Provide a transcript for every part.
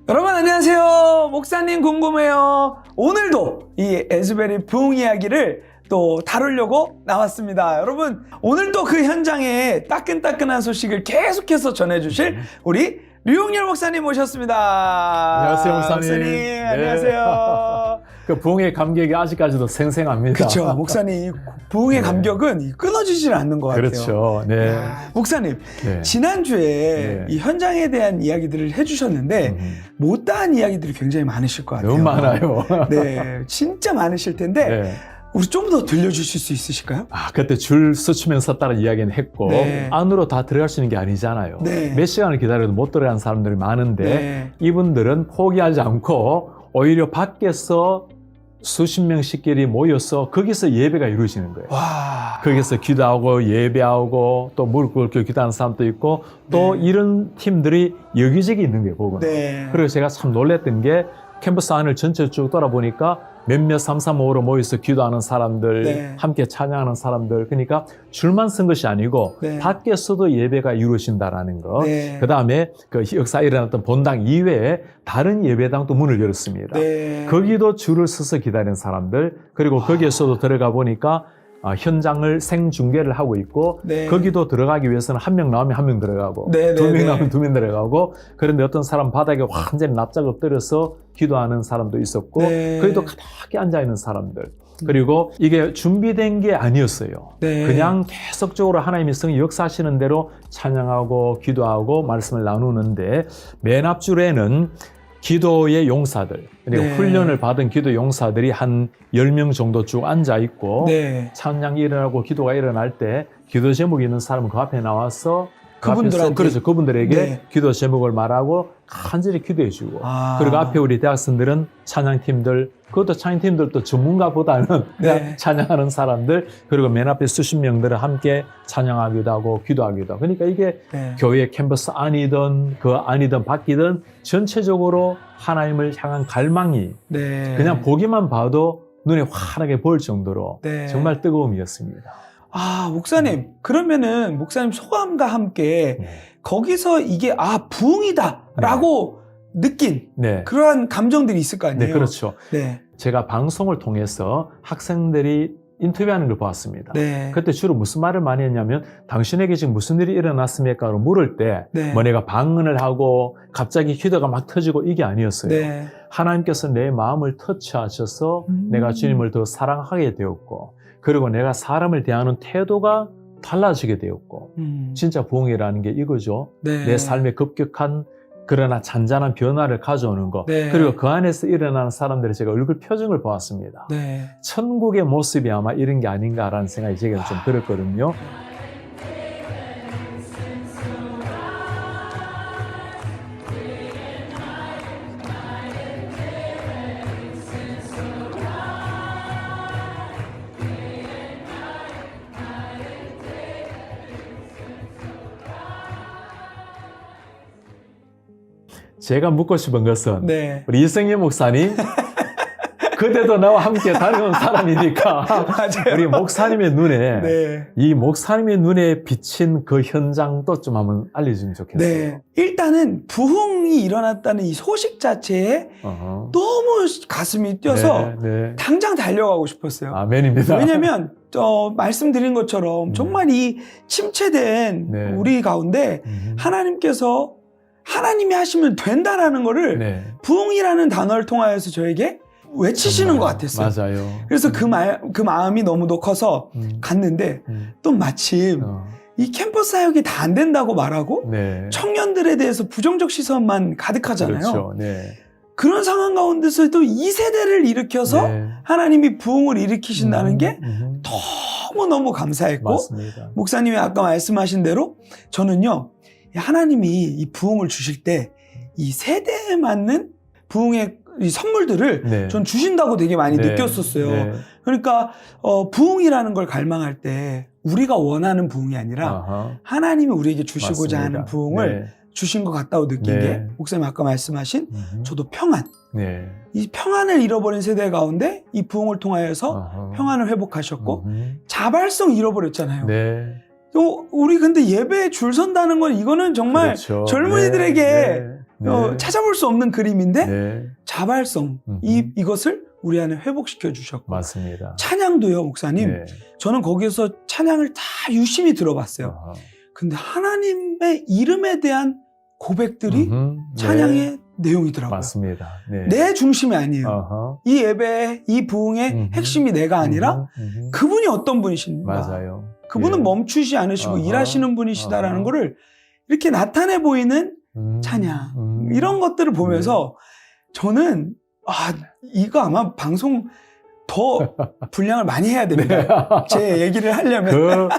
여러분 안녕하세요. 목사님 궁금해요. 오늘도 이 에즈베리 부흥 이야기를 또 다루려고 나왔습니다. 여러분 오늘 또 그 현장에 따끈따끈한 소식을 계속해서 전해주실 우리 류용렬 목사님 모셨습니다. 안녕하세요, 목사님. 네. 안녕하세요. 그 부흥의 감격이 아직까지도 생생합니다. 그렇죠. 목사님 부흥의 감격은 끊어지질 않는 것 같아요. 그렇죠. 네. 목사님 네. 지난주에 네. 이 현장에 대한 이야기들을 해주셨는데 못다한 이야기들이 굉장히 많으실 것 같아요. 너무 많아요. 네, 진짜 많으실 텐데 네. 우리 좀 더 들려주실 수 있으실까요? 그때 줄 서치면서 따라 이야기는 했고 네. 안으로 다 들어갈 수 있는 게 아니잖아요. 네. 몇 시간을 기다려도 못 들어가는 사람들이 많은데 네. 이분들은 포기하지 않고 오히려 밖에서 수십 명씩끼리 모여서 거기서 예배가 이루어지는 거예요. 와. 거기서 기도하고 예배하고 또 무릎 꿇고 기도하는 사람도 있고 또 네. 이런 팀들이 여기저기 있는 거예요, 복은. 네. 그리고 제가 참 놀랐던 게 캠퍼스 안을 전체 쭉 돌아보니까 몇몇 335로 모여서 기도하는 사람들, 네. 함께 찬양하는 사람들, 그러니까 줄만 선 것이 아니고 네. 밖에서도 예배가 이루어진다라는 거. 네. 그 다음에 그 역사에 일어났던 본당 이외에 다른 예배당도 문을 열었습니다. 네. 거기도 줄을 서서 기다리는 사람들, 그리고 거기에서도 들어가 보니까 현장을 생중계를 하고 있고 네. 거기도 들어가기 위해서는 한 명 나오면 한 명 들어가고 네, 두 네, 명 네. 나오면 두 명 들어가고 그런데 어떤 사람 바닥에 완전히 납작 엎드려서 기도하는 사람도 있었고 네. 거기도 가만히 앉아있는 사람들 그리고 이게 준비된 게 아니었어요. 네. 그냥 계속적으로 하나님의 성이 역사하시는 대로 찬양하고 기도하고 말씀을 나누는데 맨 앞줄에는 기도의 용사들, 그리고 네. 훈련을 받은 기도 용사들이 한 10명 정도 쭉 앉아있고 네. 찬양이 일어나고 기도가 일어날 때 기도 제목이 있는 사람은 그 앞에 나와서 그분들한테? 그렇죠. 그분들에게 네. 기도 제목을 말하고 간절히 기도해주고 아. 그리고 앞에 우리 대학생들은 찬양팀들 그것도 찬양팀들도 전문가보다는 그냥 네. 찬양하는 사람들 그리고 맨 앞에 수십 명들은 함께 찬양하기도 하고 기도하기도 하고 그러니까 이게 네. 교회 캠퍼스 안이든 그 안이든 밖이든 전체적으로 하나님을 향한 갈망이 네. 그냥 보기만 봐도 눈에 환하게 보일 정도로 네. 정말 뜨거움이었습니다. 목사님 그러면은 목사님 소감과 함께 네. 거기서 이게 부흥이다라고 느낀 네. 그러한 감정들이 있을 거 아니에요? 네, 그렇죠. 네. 제가 방송을 통해서 학생들이 인터뷰하는 걸 보았습니다. 네. 그때 주로 무슨 말을 많이 했냐면 당신에게 지금 무슨 일이 일어났습니까? 라고 물을 때 네. 뭐 내가 방언을 하고 갑자기 기도가 막 터지고 이게 아니었어요. 네. 하나님께서 내 마음을 터치하셔서 내가 주님을 더 사랑하게 되었고 그리고 내가 사람을 대하는 태도가 달라지게 되었고 진짜 부흥이라는 게 이거죠. 네. 내 삶에 급격한 그러나 잔잔한 변화를 가져오는 것 네. 그리고 그 안에서 일어나는 사람들의 제가 얼굴 표정을 보았습니다. 네. 천국의 모습이 아마 이런 게 아닌가라는 생각이 제가 좀 들었거든요. 제가 묻고 싶은 것은 네. 우리 이성희 목사님 그때도 나와 함께 다녀온 사람이니까 맞아요. 우리 목사님의 눈에 네. 이 목사님의 눈에 비친 그 현장도 좀 한번 알려주면 좋겠어요. 네. 일단은 부흥이 일어났다는 이 소식 자체에 어허. 너무 가슴이 뛰어서 네, 네. 당장 달려가고 싶었어요. 아멘입니다. 왜냐면 말씀드린 것처럼 정말 이 침체된 네. 우리 가운데 하나님께서 하나님이 하시면 된다라는 거를 네. 부흥이라는 단어를 통하여서 저에게 외치시는 정말, 것 같았어요. 맞아요. 그래서 그 마음이 너무도 커서 갔는데 또 마침 이 캠퍼스 사역이 다 안 된다고 말하고 네. 청년들에 대해서 부정적 시선만 가득하잖아요. 그렇죠. 네. 그런 상황 가운데서도 이 세대를 일으켜서 네. 하나님이 부흥을 일으키신다는 게 음. 너무너무 감사했고 맞습니다. 목사님이 아까 말씀하신 대로 저는요 하나님이 이 부흥을 주실 때 이 세대에 맞는 부흥의 이 선물들을 네. 전 주신다고 되게 많이 네. 느꼈었어요. 네. 그러니까 부흥이라는 걸 갈망할 때 우리가 원하는 부흥이 아니라 아하. 하나님이 우리에게 주시고자 맞습니다. 하는 부흥을 네. 주신 것 같다고 느낀 네. 게 목사님 아까 말씀하신 저도 평안 네. 이 평안을 잃어버린 세대 가운데 이 부흥을 통하여서 아하. 평안을 회복하셨고 자발성 잃어버렸잖아요. 네. 우리 근데 예배에 줄 선다는 건 이거는 정말 그렇죠. 젊은이들에게 네. 네. 찾아볼 수 없는 그림인데 네. 자발성 이것을 우리 안에 회복시켜 주셨고 맞습니다. 찬양도요, 목사님. 네. 저는 거기서 찬양을 다 유심히 들어봤어요. 어허. 근데 하나님의 이름에 대한 고백들이 찬양의 네. 내용이더라고요. 맞습니다. 네. 내 중심이 아니에요. 어허. 이 예배, 이 부흥의 핵심이 내가 아니라 그분이 어떤 분이신가. 맞아요. 그분은 예. 멈추지 않으시고 어허. 일하시는 분이시다라는 어허. 거를 이렇게 나타내 보이는 찬양. 이런 것들을 보면서 저는 이거 아마 방송 더 분량을 많이 해야 됩니다. 제 얘기를 하려면. 그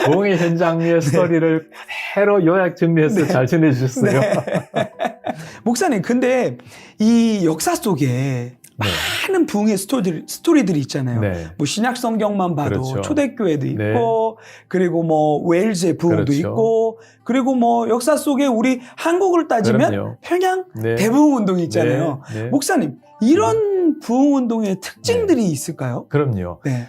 부흥의 현장의 스토리를 그대로 요약 정리해서 잘 전해주셨어요. 네. 목사님, 근데 이 역사 속에 많은 부흥의 스토리들이 있잖아요. 네. 뭐 신약 성경만 봐도 그렇죠. 초대교회도 있고, 네. 그리고 뭐 웨일즈의 부흥도 그렇죠. 있고, 그리고 뭐 역사 속에 우리 한국을 따지면 그럼요. 평양 네. 대부흥 운동이 있잖아요. 네. 네. 목사님, 이런 부흥 운동의 특징들이 있을까요? 그럼요. 네.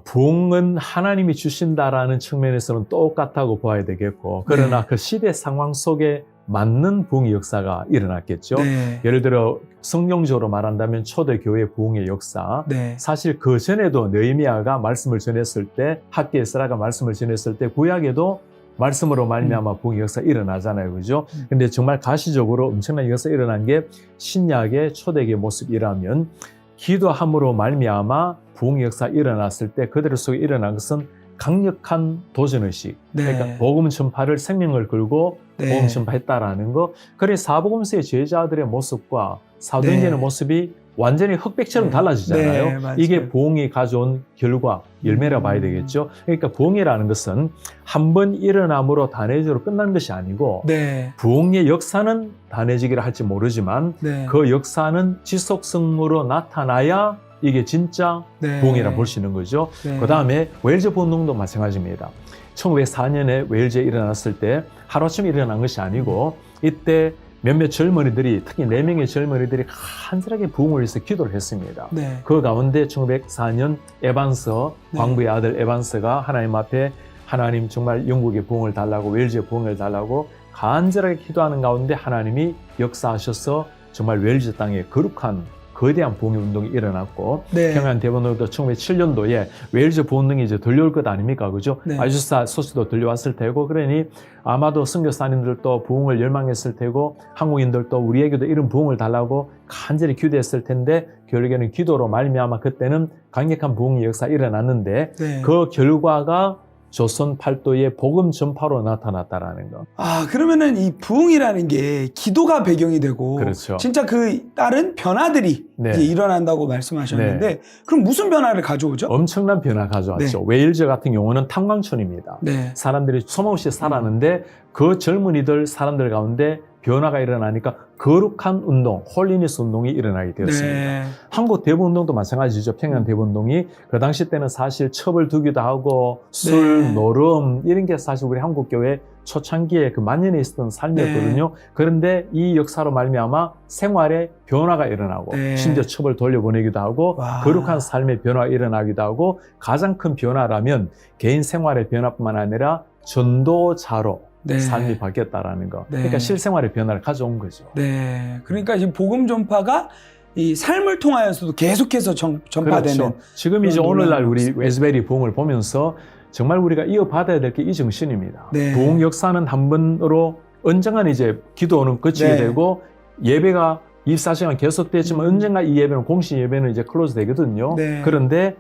부흥은 하나님이 주신다라는 측면에서는 똑같다고 봐야 되겠고, 그러나 네. 그 시대 상황 속에 맞는 부흥의 역사가 일어났겠죠. 네. 예를 들어 성경적으로 말한다면 초대교회 부흥의 역사, 네. 사실 그 전에도 느헤미야가 말씀을 전했을 때, 학기 에스라가 말씀을 전했을 때 구약에도 말씀으로 말미암아 부흥의 역사 일어나잖아요, 그죠? 근데 정말 가시적으로 엄청난 역사 일어난 게 신약의 초대교회 모습이라면, 기도함으로 말미암아 부흥의 역사 일어났을 때 그들 속에 일어난 것은 강력한 도전의식, 네. 그러니까 복음 전파를 생명을 걸고 네. 복음 전파했다라는 거. 그래서 사복음서의 제자들의 모습과 사도행전의 네. 모습이 완전히 흑백처럼 네. 달라지잖아요. 네, 맞아요. 이게 부흥이 가져온 결과, 열매라 봐야 되겠죠. 그러니까 부흥이라는 것은 한 번 일어남으로 단회적으로 끝난 것이 아니고, 네. 부흥의 역사는 단회지기라 할지 모르지만 네. 그 역사는 지속성으로 나타나야 이게 진짜 네. 부흥이라 볼 수 있는 거죠. 네. 그 다음에 웨일즈 부흥도 마찬가지입니다. 1904년에 웨일즈에 일어났을 때 하루아침에 일어난 것이 아니고, 이때 몇몇 젊은이들이, 특히 4명의 젊은이들이 간절하게 부흥을 위해서 기도를 했습니다. 네. 그 가운데 1904년 에반스, 네. 광부의 아들 에반스가 하나님 앞에 하나님 정말 영국의 부흥을 달라고, 웨일즈의 부흥을 달라고 간절하게 기도하는 가운데 하나님이 역사하셔서 정말 웨일즈 땅에 거룩한 거대한 부흥의 운동이 일어났고, 네. 평양 대본으로도 1907년도에 웨일즈 부흥이 이제 들려올 것 아닙니까? 그죠? 네. 아주사 소식도 들려왔을 테고, 그러니 아마도 선교사님들도 부흥을 열망했을 테고, 한국인들도 우리에게도 이런 부흥을 달라고 간절히 기도했을 텐데, 결국에는 기도로 말미암아 그때는 강력한 부흥의 역사가 일어났는데, 네. 그 결과가 조선 팔도의 복음 전파로 나타났다라는 거. 그러면은 이 부흥이라는 게 기도가 배경이 되고, 그렇죠. 진짜 그 다른 변화들이 네. 이제 일어난다고 말씀하셨는데, 그럼 무슨 변화를 가져오죠? 엄청난 변화 가져왔죠. 웨일즈 같은 경우는 탄광촌입니다. 네. 사람들이 소모없이 살았는데 그 젊은이들 사람들 가운데 변화가 일어나니까 거룩한 운동, 홀리니스 운동이 일어나게 되었습니다. 네. 한국 대부운동도 마찬가지죠. 평양 대부운동이 그 당시 때는 사실 첩을 두기도 하고 술, 네. 노름 이런 게 사실 우리 한국 교회 초창기에 그 만연해 있었던 삶이었거든요. 그런데 이 역사로 말미암아 생활에 변화가 일어나고 네. 심지어 첩을 돌려보내기도 하고 와. 거룩한 삶의 변화가 일어나기도 하고, 가장 큰 변화라면 개인 생활의 변화뿐만 아니라 전도자로 네. 삶이 바뀌었다라는 거. 네. 그러니까 실생활의 변화를 가져온 거죠. 네. 그러니까 지금 복음 전파가 이 삶을 통하여서도 계속해서 전파되는. 그렇죠. 지금 이제 그런 오늘날 논란이 우리 없습니다. 웨스베리 부흥을 보면서 정말 우리가 이어받아야 될 게 이 정신입니다. 네. 부흥 역사는 한 번으로 언젠간 이제 기도는 그치게 네. 되고, 예배가 24시간 계속되지만 언젠가 이 예배는, 공식 예배는 이제 클로즈 되거든요. 네. 그런데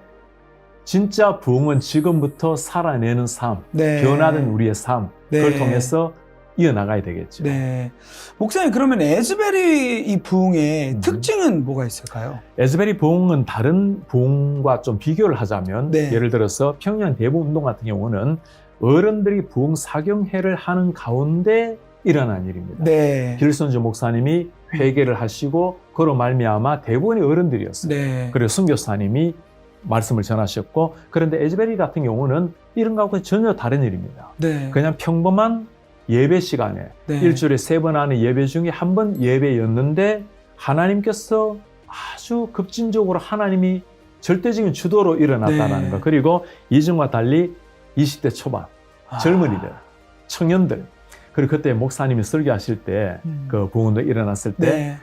진짜 부흥은 지금부터 살아내는 삶, 네. 변화된 우리의 삶, 네. 그걸 통해서 이어나가야 되겠죠. 네. 목사님, 그러면 에즈베리 이 부흥의 음. 특징은 뭐가 있을까요? 에즈베리 부흥은 다른 부흥과 좀 비교를 하자면, 네. 예를 들어서 평양 대부운동 같은 경우는 어른들이 부흥 사경회를 하는 가운데 일어난 일입니다. 네. 길선주 목사님이 회개를 하시고 그로 말미암아 대부분이 어른들이었어요. 네. 그리고 선교사님이 말씀을 전하셨고, 그런데 에즈베리 같은 경우는 이런 것과 전혀 다른 일입니다. 네. 그냥 평범한 예배 시간에 네. 일주일에 3번 하는 예배 중에 한 번 예배였는데, 하나님께서 아주 급진적으로 하나님이 절대적인 주도로 일어났다는 네. 것. 그리고 이전과 달리 20대 초반 젊은이들, 청년들, 그리고 그때 목사님이 설교하실 때 그 부흥운동 일어났을 때 네.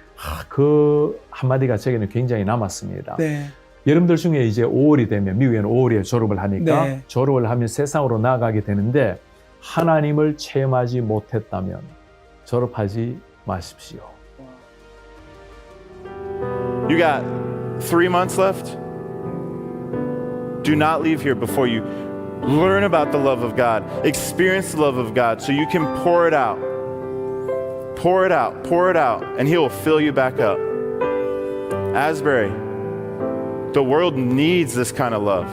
그 한마디가 제게는 굉장히 남았습니다. 네. 여러분들 중에 이제 5월이 되면 미국에는 5월에 졸업을 하니까 네. 졸업을 하면 세상으로 나아가게 되는데 하나님을 체험하지 못했다면 졸업하지 마십시오. You got 3 months left. Do not leave here before you learn about the love of God, experience the love of God, so you can pour it out. Pour it out, pour it out, and He will fill you back up. Asbury, the world needs this kind of love.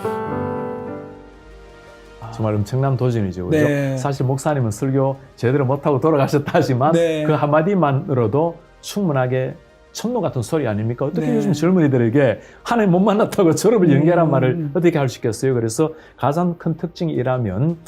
정말 엄청난 도전이죠. 그죠? 네. 사실 목사님은 설교 제대로 못하고 돌아가셨다 하지만 네. 그 한마디만으로도 충분하게 천노 같은 소리 아닙니까? 어떻게 네. 요즘 젊은이들에게 하나님 못 만났다고 졸업을 연기하란 말을 어떻게 할 수 있겠어요? 그래서 가장 큰 특징이라면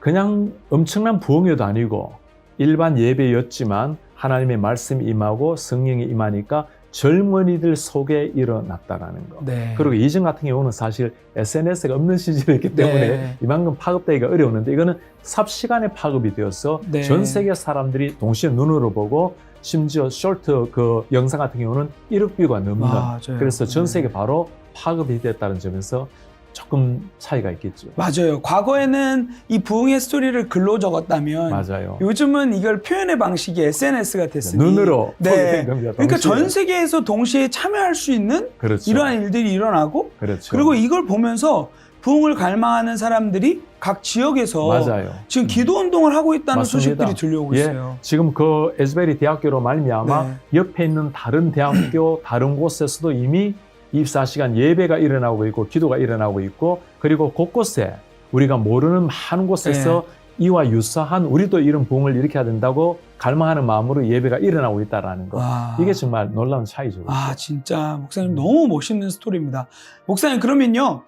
그냥 엄청난 부흥회도 아니고 일반 예배였지만 하나님의 말씀이 임하고 성령이 임하니까 젊은이들 속에 일어났다라는 거. 네. 그리고 이전 같은 경우는 사실 SNS가 없는 시절이기 때문에 네. 이만큼 파급되기가 어려웠는데 이거는 삽시간에 파급이 되어서 네. 전 세계 사람들이 동시에 눈으로 보고 심지어 쇼트 그 영상 같은 경우는 1억 뷰가 넘는 맞아요. 그래서 전 네. 세계 바로 파급이 됐다는 점에서 조금 차이가 있겠죠. 맞아요. 과거에는 이 부흥의 스토리를 글로 적었다면 맞아요. 요즘은 이걸 표현의 방식이 SNS가 됐으니 눈으로 네. 보게 된 겁니다. 그러니까 동시에. 전 세계에서 동시에 참여할 수 있는 그렇죠. 이러한 일들이 일어나고 그렇죠. 그리고 이걸 보면서 부흥을 갈망하는 사람들이 각 지역에서 맞아요. 지금 기도 운동을 하고 있다는 맞습니다. 소식들이 들려오고 예, 있어요. 지금 그 에스베리 대학교로 말미암아 네. 옆에 있는 다른 대학교 다른 곳에서도 이미 24시간 예배가 일어나고 있고 기도가 일어나고 있고 그리고 곳곳에 우리가 모르는 많은 곳에서 이와 유사한 우리도 이런 부흥을 일으켜야 된다고 갈망하는 마음으로 예배가 일어나고 있다는 거. 와. 이게 정말 놀라운 차이죠. 아, 진짜 목사님 너무 멋있는 스토리입니다. 목사님 그러면요,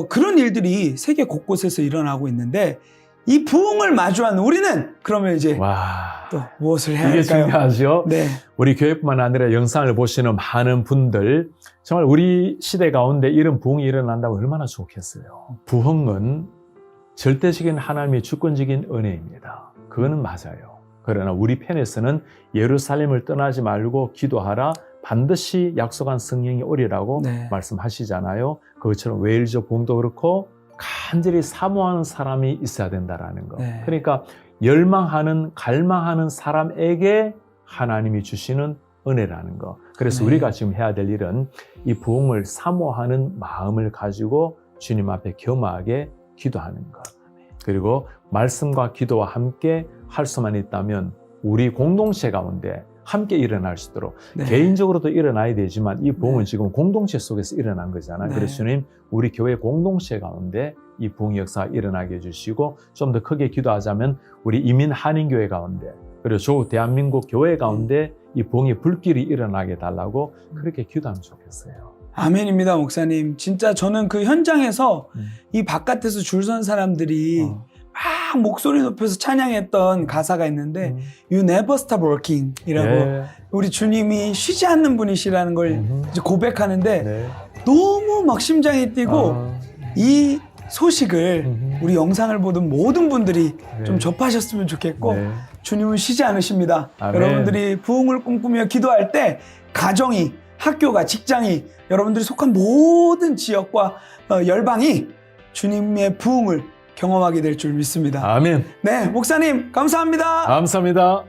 그런 일들이 세계 곳곳에서 일어나고 있는데 이 부흥을 마주한 우리는 그러면 이제 와, 또 무엇을 해야 이게 할까요? 중요하죠. 네, 우리 교회뿐만 아니라 영상을 보시는 많은 분들 정말 우리 시대 가운데 이런 부흥이 일어난다고 얼마나 좋겠어요. 부흥은 절대적인 하나님의 주권적인 은혜입니다. 그거는 맞아요. 그러나 우리 편에서는 예루살렘을 떠나지 말고 기도하라 반드시 약속한 성령이 오리라고 네. 말씀하시잖아요. 그것처럼 웨일즈 부흥도 그렇고 간절히 사모하는 사람이 있어야 된다라는 거. 네. 그러니까 열망하는 갈망하는 사람에게 하나님이 주시는 은혜라는 거. 그래서 네. 우리가 지금 해야 될 일은 이 부흥을 사모하는 마음을 가지고 주님 앞에 겸허하게 기도하는 것. 그리고 말씀과 기도와 함께 할 수만 있다면 우리 공동체 가운데 함께 일어날 수 있도록 네. 개인적으로도 일어나야 되지만 이 부흥은 네. 지금 공동체 속에서 일어난 거잖아요. 네. 그래서 주님 우리 교회 공동체 가운데 이 부흥 역사가 일어나게 해주시고 좀 더 크게 기도하자면 우리 이민 한인교회 가운데 그리고 조국 대한민국 교회 가운데 이 부흥의 불길이 일어나게 달라고 그렇게 기도하면 좋겠어요. 아멘입니다, 목사님. 진짜 저는 그 현장에서 이 바깥에서 줄 선 사람들이 막 목소리 높여서 찬양했던 가사가 있는데 You never stop working 이라고 네. 우리 주님이 쉬지 않는 분이시라는 걸 이제 고백하는데 네. 너무 막 심장이 뛰고 이 소식을 우리 영상을 보던 모든 분들이 네. 좀 접하셨으면 좋겠고 네. 주님은 쉬지 않으십니다. 아멘. 여러분들이 부흥을 꿈꾸며 기도할 때 가정이, 학교가, 직장이, 여러분들이 속한 모든 지역과 열방이 주님의 부흥을 경험하게 될 줄 믿습니다. 아멘. 네, 목사님 감사합니다. 감사합니다.